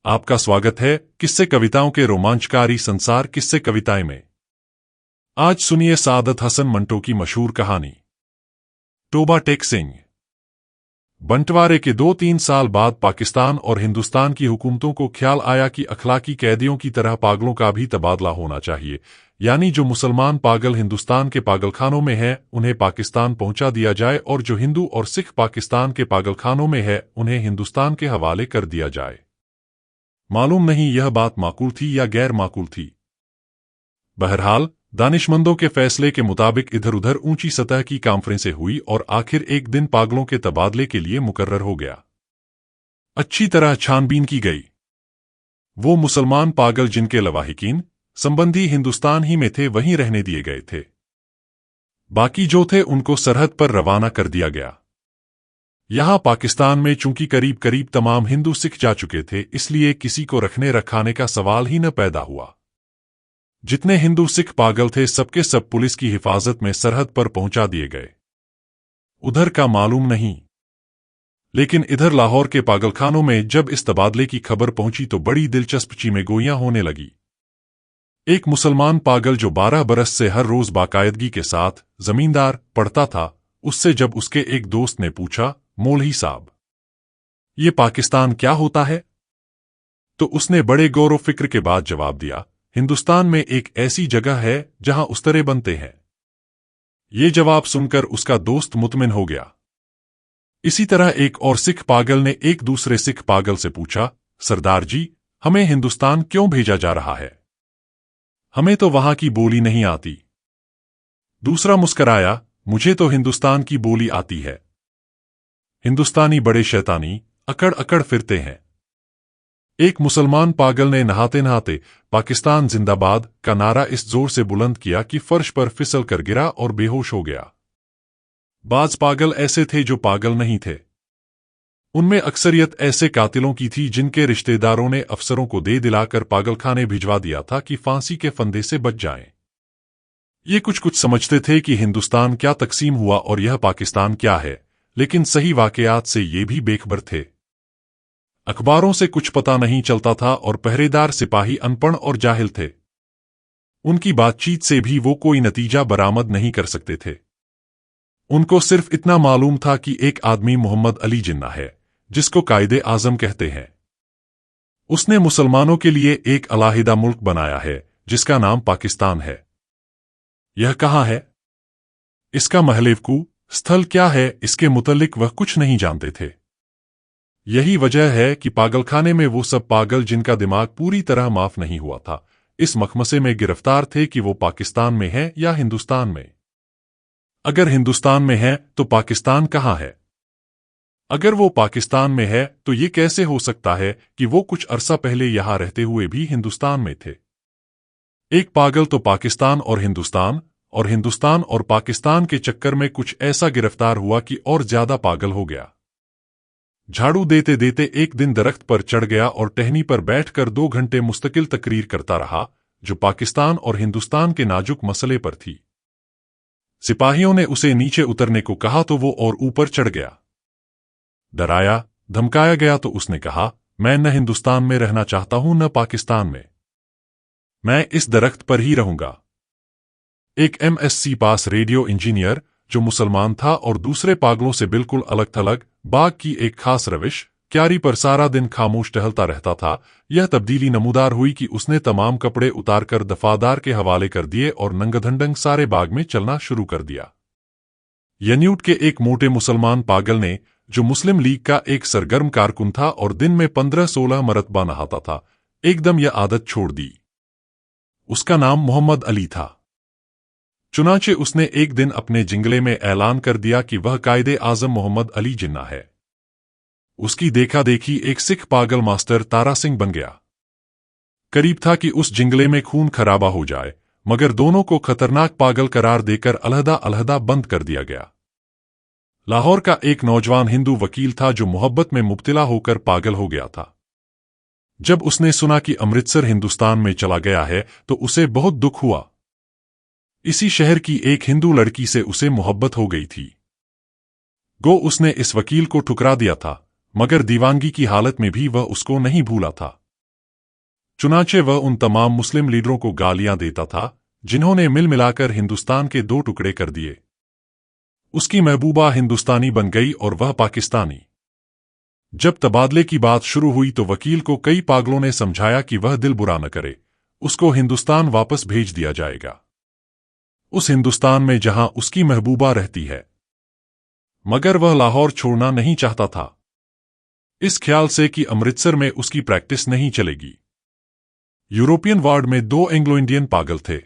आपका स्वागत है किस्से कविताओं के रोमांचकारी संसार किस्से कविताएं में। आज सुनिए सादत हसन मंटो की मशहूर कहानी तोबा टेक सिंह। बंटवारे के 2-3 साल बाद पाकिस्तान और हिंदुस्तान की हुकूमतों को ख्याल आया कि अखलाकी कैदियों की तरह पागलों का भी तबादला होना चाहिए, यानी जो मुसलमान पागल हिंदुस्तान के पागलखानों में हैं उन्हें पाकिस्तान पहुंचा दिया जाए और जो हिंदू और सिख पाकिस्तान के पागलखानों में है उन्हें हिंदुस्तान के हवाले कर दिया जाए। मालूम नहीं यह बात माकूल थी या गैर माकूल थी। बहरहाल दानिशमंदों के फैसले के मुताबिक इधर उधर ऊंची सतह की कॉन्फ्रेंसें हुई और आखिर एक दिन पागलों के तबादले के लिए मुकर्रर हो गया। अच्छी तरह छानबीन की गई। वो मुसलमान पागल जिनके लवाहिकीन संबंधी हिंदुस्तान ही में थे वहीं रहने दिए गए थे। बाकी जो थे उनको सरहद पर रवाना कर दिया गया। यहां पाकिस्तान में चूंकि करीब करीब तमाम हिंदू सिख जा चुके थे, इसलिए किसी को रखने रखाने का सवाल ही न पैदा हुआ। जितने हिंदू सिख पागल थे सबके सब पुलिस की हिफाजत में सरहद पर पहुंचा दिए गए। उधर का मालूम नहीं, लेकिन इधर लाहौर के पागलखानों में जब इस तबादले की खबर पहुंची तो बड़ी दिलचस्प चीमेगोइयां होने लगी। एक मुसलमान पागल जो 12 बरस से हर रोज बाकायदगी के साथ जमींदार पढ़ता था, उससे जब उसके एक दोस्त ने पूछा, मौलवी साहब, ये पाकिस्तान क्या होता है? तो उसने बड़े गौर फिक्र के बाद जवाब दिया, हिंदुस्तान में एक ऐसी जगह है जहां उस्तरे बनते हैं। ये जवाब सुनकर उसका दोस्त मुतमिन हो गया। इसी तरह एक और सिख पागल ने एक दूसरे सिख पागल से पूछा, सरदार जी, हमें हिंदुस्तान क्यों भेजा जा रहा है? हमें तो वहां की बोली नहीं आती। दूसरा मुस्कराया, मुझे तो हिंदुस्तान की बोली आती है। हिंदुस्तानी बड़े शैतानी अकड़ अकड़ फिरते हैं। एक मुसलमान पागल ने नहाते नहाते पाकिस्तान जिंदाबाद का नारा इस जोर से बुलंद किया कि फर्श पर फिसल कर गिरा और बेहोश हो गया। बाज पागल ऐसे थे जो पागल नहीं थे। उनमें अक्सरियत ऐसे कातिलों की थी जिनके रिश्तेदारों ने अफसरों को दे दिलाकर पागलखाने भिजवा दिया था कि फांसी के फंदे से बच जाएं। ये कुछ समझते थे कि हिंदुस्तान क्या तकसीम हुआ और यह पाकिस्तान क्या है, लेकिन सही वाकयात से ये भी बेखबर थे। अखबारों से कुछ पता नहीं चलता था और पहरेदार सिपाही अनपढ़ और जाहिल थे। उनकी बातचीत से भी वो कोई नतीजा बरामद नहीं कर सकते थे। उनको सिर्फ इतना मालूम था कि एक आदमी मोहम्मद अली जिन्ना है, जिसको कायदे आजम कहते हैं। उसने मुसलमानों के लिए एक अलहदा मुल्क बनाया है जिसका नाम पाकिस्तान है। यह कहाँ है? इसका महलेवकू स्थल क्या है, इसके मुतल्लिक वह कुछ नहीं जानते थे। यही वजह है कि पागलखाने में वो सब पागल जिनका दिमाग पूरी तरह माफ नहीं हुआ था, इस मखमसे में गिरफ्तार थे कि वो पाकिस्तान में है या हिंदुस्तान में। अगर हिंदुस्तान में है तो पाकिस्तान कहाँ है? अगर वो पाकिस्तान में है तो ये कैसे हो सकता है कि वो कुछ अरसा पहले यहां रहते हुए भी हिंदुस्तान में थे? एक पागल तो पाकिस्तान और हिंदुस्तान और पाकिस्तान के चक्कर में कुछ ऐसा गिरफ्तार हुआ कि और ज्यादा पागल हो गया। झाड़ू देते देते एक दिन दरख्त पर चढ़ गया और टहनी पर बैठकर 2 घंटे मुस्तकिल तकरीर करता रहा, जो पाकिस्तान और हिंदुस्तान के नाजुक मसले पर थी। सिपाहियों ने उसे नीचे उतरने को कहा तो वो और ऊपर चढ़ गया। डराया धमकाया गया तो उसने कहा, मैं न हिंदुस्तान में रहना चाहता हूं न पाकिस्तान में, मैं इस दरख्त पर ही रहूंगा। एक MSc पास रेडियो इंजीनियर जो मुसलमान था और दूसरे पागलों से बिल्कुल अलग थलग बाग की एक खास रविश क्यारी पर सारा दिन खामोश टहलता रहता था। यह तब्दीली नमूदार हुई कि उसने तमाम कपड़े उतारकर दफादार के हवाले कर दिए और नंगधंडंग सारे बाग में चलना शुरू कर दिया। यन्यूट के एक मोटे मुसलमान पागल ने, जो मुस्लिम लीग का एक सरगर्म कारकुन था और दिन में 15-16 मरतबा नहाता था, एकदम यह आदत छोड़ दी। उसका नाम मोहम्मद अली था। चुनांचे उसने एक दिन अपने जिंगले में ऐलान कर दिया कि वह कायदे आजम मोहम्मद अली जिन्ना है। उसकी देखा देखी एक सिख पागल मास्टर तारा सिंह बन गया। करीब था कि उस जिंगले में खून खराबा हो जाए, मगर दोनों को खतरनाक पागल करार देकर अलहदा अलहदा बंद कर दिया गया। लाहौर का एक नौजवान हिंदू वकील था जो मोहब्बत में मुब्तिला होकर पागल हो गया था। जब उसने सुना कि अमृतसर हिंदुस्तान में चला गया है तो उसे बहुत दुख हुआ। इसी शहर की एक हिंदू लड़की से उसे मोहब्बत हो गई थी। गो उसने इस वकील को ठुकरा दिया था, मगर दीवानगी की हालत में भी वह उसको नहीं भूला था। चुनाचे वह उन तमाम मुस्लिम लीडरों को गालियां देता था जिन्होंने मिल मिलाकर हिंदुस्तान के दो टुकड़े कर दिए। उसकी महबूबा हिंदुस्तानी बन गई और वह पाकिस्तानी। जब तबादले की बात शुरू हुई तो वकील को कई पागलों ने समझाया कि वह दिल बुरा न करे, उसको हिंदुस्तान वापस भेज दिया जाएगा, उस हिंदुस्तान में जहां उसकी महबूबा रहती है। मगर वह लाहौर छोड़ना नहीं चाहता था, इस ख्याल से कि अमृतसर में उसकी प्रैक्टिस नहीं चलेगी। यूरोपियन वार्ड में 2 एंग्लो इंडियन पागल थे।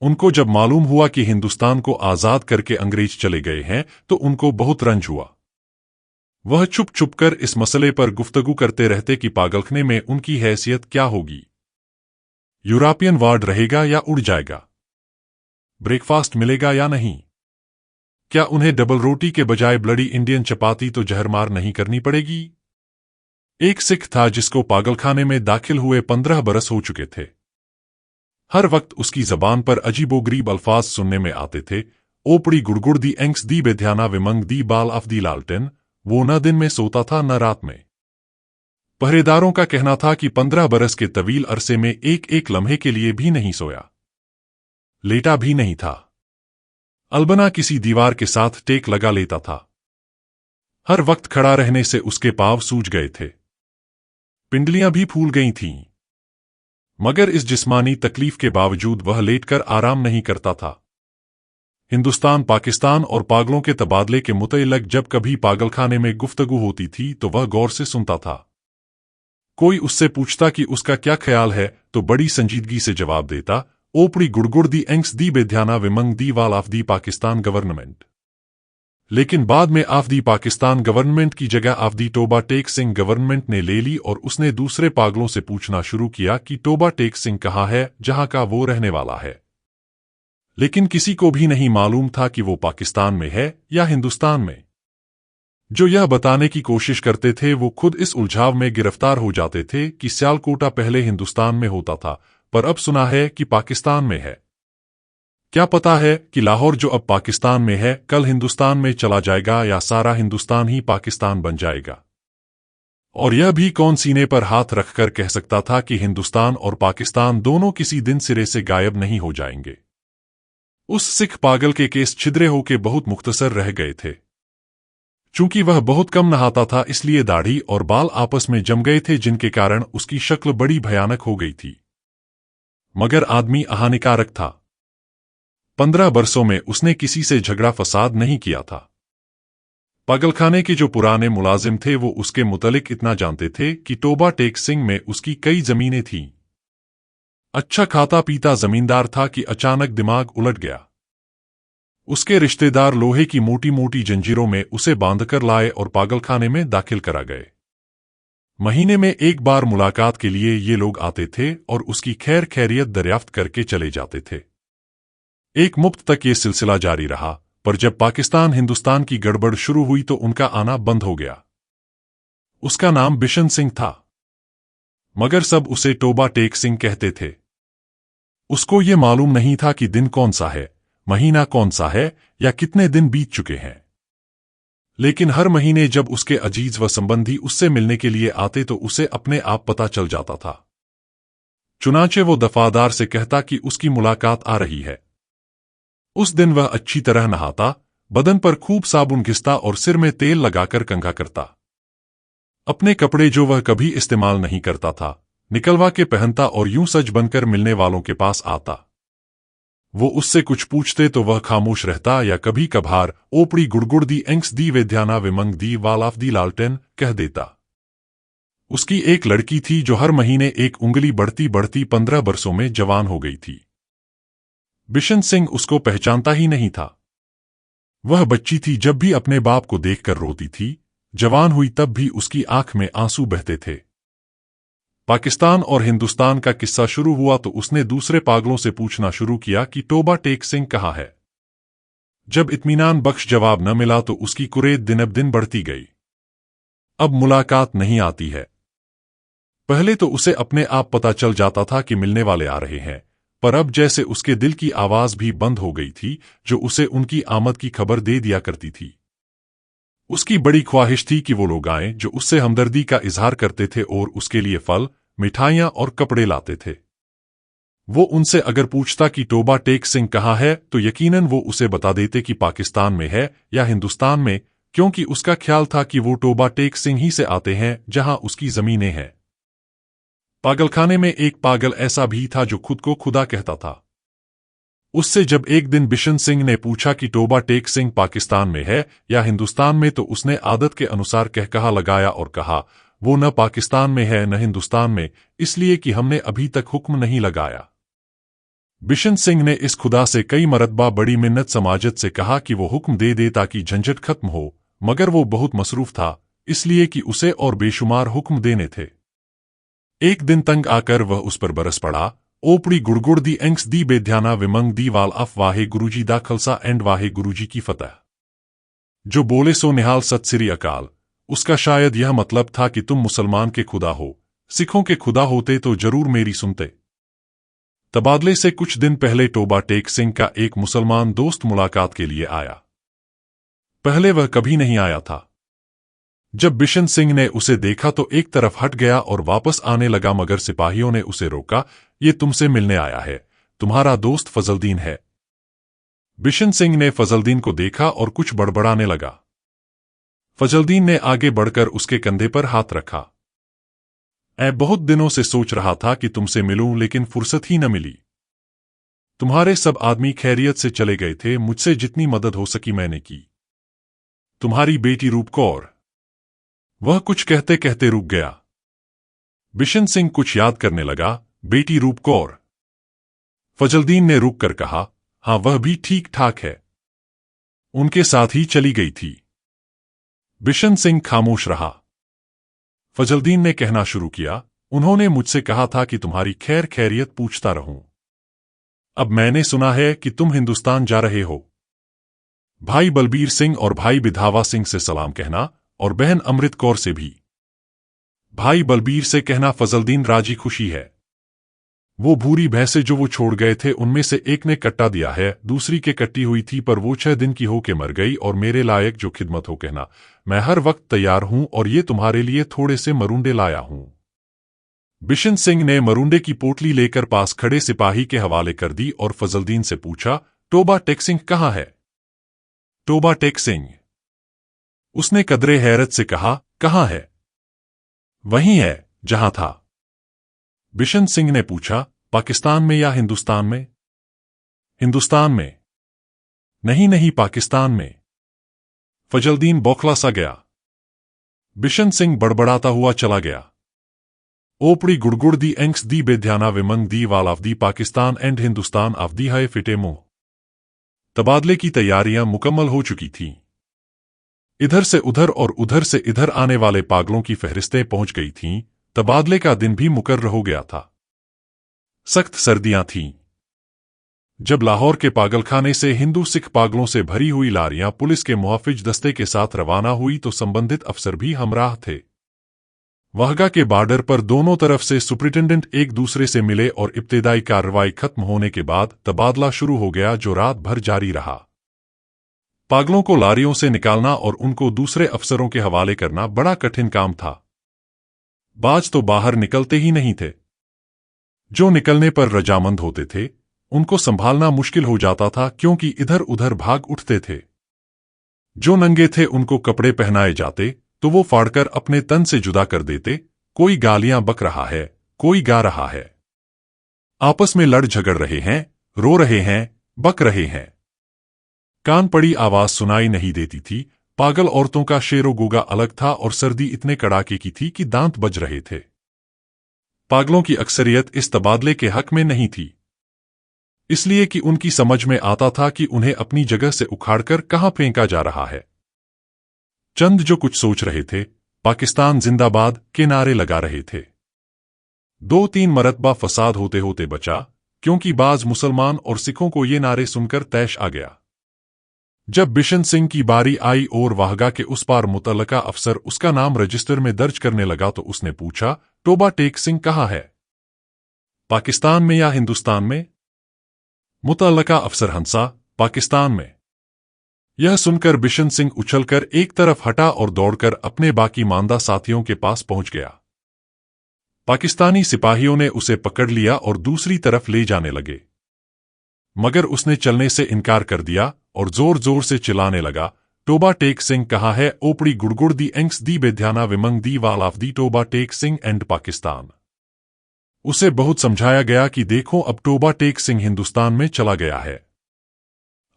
उनको जब मालूम हुआ कि हिंदुस्तान को आजाद करके अंग्रेज चले गए हैं तो उनको बहुत रंज हुआ। वह चुप चुप कर इस मसले पर गुफ्तगू करते रहते कि पागलखाने में उनकी हैसियत क्या होगी, यूरोपियन वार्ड रहेगा या उड़ जाएगा, ब्रेकफास्ट मिलेगा या नहीं, क्या उन्हें डबल रोटी के बजाय ब्लडी इंडियन चपाती तो जहरमार नहीं करनी पड़ेगी। एक सिख था जिसको पागलखाने में दाखिल हुए 15 बरस हो चुके थे। हर वक्त उसकी जबान पर अजीबोगरीब अल्फाज सुनने में आते थे। ओपड़ी गुड़गुड़ दी एंक्स दी बेध्याना विमंग दी बाल अफ दी लालटेन। वो न दिन में सोता था न रात में। पहरेदारों का कहना था कि 15 बरस के तवील अरसे में एक एक लम्हे के लिए भी नहीं सोया, लेटा भी नहीं था। अलबना किसी दीवार के साथ टेक लगा लेता था। हर वक्त खड़ा रहने से उसके पांव सूज गए थे, पिंडलियां भी फूल गई थीं। मगर इस जिस्मानी तकलीफ के बावजूद वह लेटकर आराम नहीं करता था। हिंदुस्तान, पाकिस्तान और पागलों के तबादले के मुतल्लिक जब कभी पागलखाने में गुफ्तगू होती थी तो वह गौर से सुनता था। कोई उससे पूछता कि उसका क्या ख्याल है तो बड़ी संजीदगी से जवाब देता, ओपड़ी गुड़गुड़ दी एंक्स दी बेध्याना विमंग दी वाल ऑफ दी पाकिस्तान गवर्नमेंट। लेकिन बाद में ऑफ दी पाकिस्तान गवर्नमेंट की जगह of the Toba Tek Singh government ने ले ली और उसने दूसरे पागलों से पूछना शुरू किया कि टोबा टेक सिंह कहाँ है जहां का वो रहने वाला है। लेकिन किसी को भी नहीं मालूम था कि वो पाकिस्तान में है या हिंदुस्तान में। जो यह बताने की कोशिश करते थे वो खुद इस उलझाव में गिरफ्तार हो जाते थे कि सियालकोटा पहले हिंदुस्तान में होता था पर अब सुना है कि पाकिस्तान में है। क्या पता है कि लाहौर जो अब पाकिस्तान में है कल हिंदुस्तान में चला जाएगा या सारा हिंदुस्तान ही पाकिस्तान बन जाएगा। और यह भी कौन सीने पर हाथ रखकर कह सकता था कि हिंदुस्तान और पाकिस्तान दोनों किसी दिन सिरे से गायब नहीं हो जाएंगे। उस सिख पागल के केस छिद्रे होके बहुत मुख्तसर रह गए थे। चूंकि वह बहुत कम नहाता था इसलिए दाढ़ी और बाल आपस में जम गए थे जिनके कारण उसकी शक्ल बड़ी भयानक हो गई थी। मगर आदमी हानिकारक था। 15 बरसों में उसने किसी से झगड़ा फसाद नहीं किया था। पागलखाने के जो पुराने मुलाजिम थे वो उसके मुतलिक इतना जानते थे कि टोबा टेक सिंह में उसकी कई जमीनें थीं। अच्छा खाता पीता जमींदार था कि अचानक दिमाग उलट गया। उसके रिश्तेदार लोहे की मोटी मोटी जंजीरों में उसे बांधकर लाए और पागलखाने में दाखिल करा गए। महीने में एक बार मुलाकात के लिए ये लोग आते थे और उसकी खैर खैरियत दरियाफ्त करके चले जाते थे। एक मुफ्त तक ये सिलसिला जारी रहा, पर जब पाकिस्तान हिंदुस्तान की गड़बड़ शुरू हुई तो उनका आना बंद हो गया। उसका नाम बिशन सिंह था, मगर सब उसे टोबा टेक सिंह कहते थे। उसको ये मालूम नहीं था कि दिन कौन सा है, महीना कौन सा है या कितने दिन बीत चुके हैं। लेकिन हर महीने जब उसके अजीज व संबंधी उससे मिलने के लिए आते तो उसे अपने आप पता चल जाता था। चुनाचे वो दफादार से कहता कि उसकी मुलाकात आ रही है। उस दिन वह अच्छी तरह नहाता, बदन पर खूब साबुन घिसता और सिर में तेल लगाकर कंघा करता। अपने कपड़े जो वह कभी इस्तेमाल नहीं करता था निकलवा के पहनता और यूं सज बनकर मिलने वालों के पास आता। वो उससे कुछ पूछते तो वह खामोश रहता या कभी कभार ओपड़ी गुड़गुड़ दी एंक्स दी वेध्याना विमंग दी वाल ऑफ दी लालटेन कह देता। उसकी एक लड़की थी जो हर महीने एक उंगली बढ़ती बढ़ती 15 बरसों में जवान हो गई थी। बिशन सिंह उसको पहचानता ही नहीं था। वह बच्ची थी जब भी अपने बाप को देखकर रोती थी, जवान हुई तब भी उसकी आंख में आंसू बहते थे। पाकिस्तान और हिंदुस्तान का किस्सा शुरू हुआ तो उसने दूसरे पागलों से पूछना शुरू किया कि टोबा टेक सिंह कहाँ है। जब इत्मीनान बख्श जवाब न मिला तो उसकी कुरेद दिन बढ़ती गई। अब मुलाकात नहीं आती है। पहले तो उसे अपने आप पता चल जाता था कि मिलने वाले आ रहे हैं, पर अब जैसे उसके दिल की आवाज भी बंद हो गई थी जो उसे उनकी आमद की खबर दे दिया करती थी। उसकी बड़ी ख्वाहिश थी कि वो लोग आएं जो उससे हमदर्दी का इजहार करते थे और उसके लिए फल, मिठाइयां और कपड़े लाते थे। वो उनसे अगर पूछता कि टोबा टेक सिंह कहाँ है तो यकीनन वो उसे बता देते कि पाकिस्तान में है या हिंदुस्तान में, क्योंकि उसका ख्याल था कि वो टोबा टेक सिंह ही से आते हैं जहां उसकी जमीनें हैं। पागलखाने में एक पागल ऐसा भी था जो खुद को खुदा कहता था। उससे जब एक दिन बिशन सिंह ने पूछा कि टोबा टेक सिंह पाकिस्तान में है या हिंदुस्तान में, तो उसने आदत के अनुसार कहकहा लगाया और कहा, वो न पाकिस्तान में है न हिंदुस्तान में, इसलिए कि हमने अभी तक हुक्म नहीं लगाया। बिशन सिंह ने इस खुदा से कई मरतबा बड़ी मिन्नत समाजत से कहा कि वो हुक्म दे दे ताकि झंझट खत्म हो, मगर वो बहुत मसरूफ था, इसलिए कि उसे और बेशुमार हुक्म देने थे। एक दिन तंग आकर वह उस पर बरस पड़ा, ओपड़ी गुड़गुड़ दी एंक्स दी बेध्याना विमंग दी वाल अफ वाहे गुरुजी दा खलसा एंड वाहे गुरुजी की फतह। जो बोले सो निहाल सत श्री अकाल। उसका शायद यह मतलब था कि तुम मुसलमान के खुदा हो, सिखों के खुदा होते तो जरूर मेरी सुनते। तबादले से कुछ दिन पहले टोबा टेक सिंह का एक मुसलमान दोस्त मुलाकात के लिए आया। पहले वह कभी नहीं आया था। जब बिशन सिंह ने उसे देखा तो एक तरफ हट गया और वापस आने लगा, मगर सिपाहियों ने उसे रोका। ये तुमसे मिलने आया है, तुम्हारा दोस्त फजलदीन है। बिशन सिंह ने फजलदीन को देखा और कुछ बड़बड़ाने लगा। फजलदीन ने आगे बढ़कर उसके कंधे पर हाथ रखा। बहुत दिनों से सोच रहा था कि तुमसे मिलूं, लेकिन फुर्सत ही न मिली। तुम्हारे सब आदमी खैरियत से चले गए थे, मुझसे जितनी मदद हो सकी मैंने की। तुम्हारी बेटी रूप कौर। वह कुछ कहते कहते रुक गया। बिशन सिंह कुछ याद करने लगा। बेटी रूप कौर। फजलदीन ने रुक कर कहा, हां वह भी ठीक ठाक है, उनके साथ ही चली गई थी। बिशन सिंह खामोश रहा। फजलदीन ने कहना शुरू किया, उन्होंने मुझसे कहा था कि तुम्हारी खैर खैरियत पूछता रहूं। अब मैंने सुना है कि तुम हिंदुस्तान जा रहे हो। भाई बलबीर सिंह और भाई बिधावा सिंह से सलाम कहना, और बहन अमृत कौर से भी। भाई बलबीर से कहना फजलदीन राजी खुशी है। वो भूरी भैंसे जो वो छोड़ गए थे उनमें से एक ने कट्टा दिया है, दूसरी के कट्टी हुई थी पर वो 6 दिन की होके मर गई, और मेरे लायक जो खिदमत हो कहना, मैं हर वक्त तैयार हूं, और ये तुम्हारे लिए थोड़े से मरुंडे लाया हूं। बिशन सिंह ने मरुंडे की पोटली लेकर पास खड़े सिपाही के हवाले कर दी और फजलदीन से पूछा, टोबा टेक सिंह कहाँ है? टोबा टेक सिंह। उसने कदरे हैरत से कहा, कहाँ है? वहीं है जहां था। बिशन सिंह ने पूछा, पाकिस्तान में या हिंदुस्तान में? हिंदुस्तान में। नहीं नहीं, पाकिस्तान में। फजलदीन बौखला सा गया। बिशन सिंह बड़बड़ाता हुआ चला गया। ओपड़ी गुड़गुड़ दी एंक्स दी बेध्याना विमंग दी वाल ऑफ दी पाकिस्तान एंड हिंदुस्तान ऑफ दी है फिटे मुंह। तबादले की तैयारियां मुकम्मल हो चुकी थीं। इधर से उधर और उधर से इधर आने वाले पागलों की फहरिस्तें पहुंच गई थीं। तबादले का दिन भी मुकर्रर हो गया था। सख्त सर्दियां थीं। जब लाहौर के पागलखाने से हिंदू सिख पागलों से भरी हुई लारियां पुलिस के मुहाफिज दस्ते के साथ रवाना हुई तो संबंधित अफसर भी हमराह थे। वाहगा के बॉर्डर पर दोनों तरफ से सुपरिटेंडेंट एक दूसरे से मिले और इब्तिदाई कार्रवाई खत्म होने के बाद तबादला शुरू हो गया, जो रात भर जारी रहा। पागलों को लारियों से निकालना और उनको दूसरे अफसरों के हवाले करना बड़ा कठिन काम था। बाज तो बाहर निकलते ही नहीं थे। जो निकलने पर रजामंद होते थे उनको संभालना मुश्किल हो जाता था, क्योंकि इधर उधर भाग उठते थे। जो नंगे थे उनको कपड़े पहनाए जाते तो वो फाड़कर अपने तन से जुदा कर देते। कोई गालियां बक रहा है, कोई गा रहा है, आपस में लड़ झगड़ रहे हैं, रो रहे हैं, बक रहे हैं। कान पड़ी आवाज सुनाई नहीं देती थी। पागल औरतों का शेरो गुगा अलग था, और सर्दी इतने कड़ाके की थी कि दांत बज रहे थे। पागलों की अक्सरियत इस तबादले के हक में नहीं थी, इसलिए कि उनकी समझ में आता था कि उन्हें अपनी जगह से उखाड़कर कहां फेंका जा रहा है। चंद जो कुछ सोच रहे थे, पाकिस्तान जिंदाबाद के नारे लगा रहे थे। 2-3 मरतबा फसाद होते होते बचा, क्योंकि बाज मुसलमान और सिखों को ये नारे सुनकर तैश आ गया। जब बिशन सिंह की बारी आई और वाहगा के उस पार मुतल्लका अफसर उसका नाम रजिस्टर में दर्ज करने लगा तो उसने पूछा, टोबा टेक सिंह कहाँ है? पाकिस्तान में या हिंदुस्तान में? मुतल्लका अफसर हंसा, पाकिस्तान में। यह सुनकर बिशन सिंह उछलकर एक तरफ हटा और दौड़कर अपने बाकी मांदा साथियों के पास पहुंच गया। पाकिस्तानी सिपाहियों ने उसे पकड़ लिया और दूसरी तरफ ले जाने लगे, मगर उसने चलने से इनकार कर दिया और जोर जोर से चिल्लाने लगा, टोबा टेक सिंह कहाँ है? ओपड़ी गुड़गुड़ दी एंक्स दी बेध्याना विमंग दी वाल of the Toba Tek Singh and Pakistan. उसे बहुत समझाया गया कि देखो अब टोबा टेक सिंह हिंदुस्तान में चला गया है,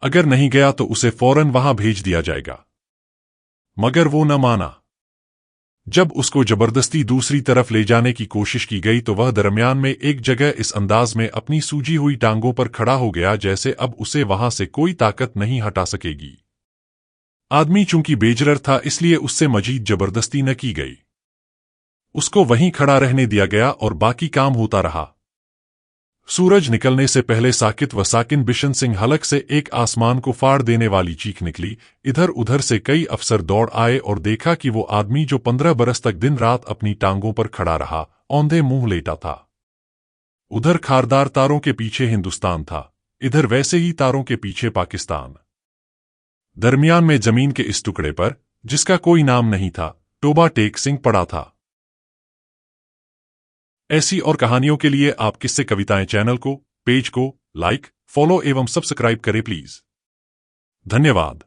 अगर नहीं गया तो उसे फौरन वहां भेज दिया जाएगा, मगर वो न माना। जब उसको जबरदस्ती दूसरी तरफ ले जाने की कोशिश की गई तो वह दरमियान में एक जगह इस अंदाज में अपनी सूजी हुई टांगों पर खड़ा हो गया जैसे अब उसे वहां से कोई ताकत नहीं हटा सकेगी। आदमी चूंकि बेजरर था इसलिए उससे मजीद जबरदस्ती न की गई, उसको वहीं खड़ा रहने दिया गया और बाकी काम होता रहा। सूरज निकलने से पहले साकित व साकिन बिशन सिंह हलक से एक आसमान को फाड़ देने वाली चीख निकली। इधर उधर से कई अफसर दौड़ आए और देखा कि वो आदमी जो 15 बरस तक दिन रात अपनी टांगों पर खड़ा रहा, औंधे मुंह लेटा था। उधर खारदार तारों के पीछे हिंदुस्तान था, इधर वैसे ही तारों के पीछे पाकिस्तान। दरमियान में जमीन के इस टुकड़े पर, जिसका कोई नाम नहीं था, टोबा टेक सिंह पड़ा था। ऐसी और कहानियों के लिए आप किस्से कविताएं चैनल को, पेज को लाइक, फॉलो एवं सब्सक्राइब करें प्लीज। धन्यवाद।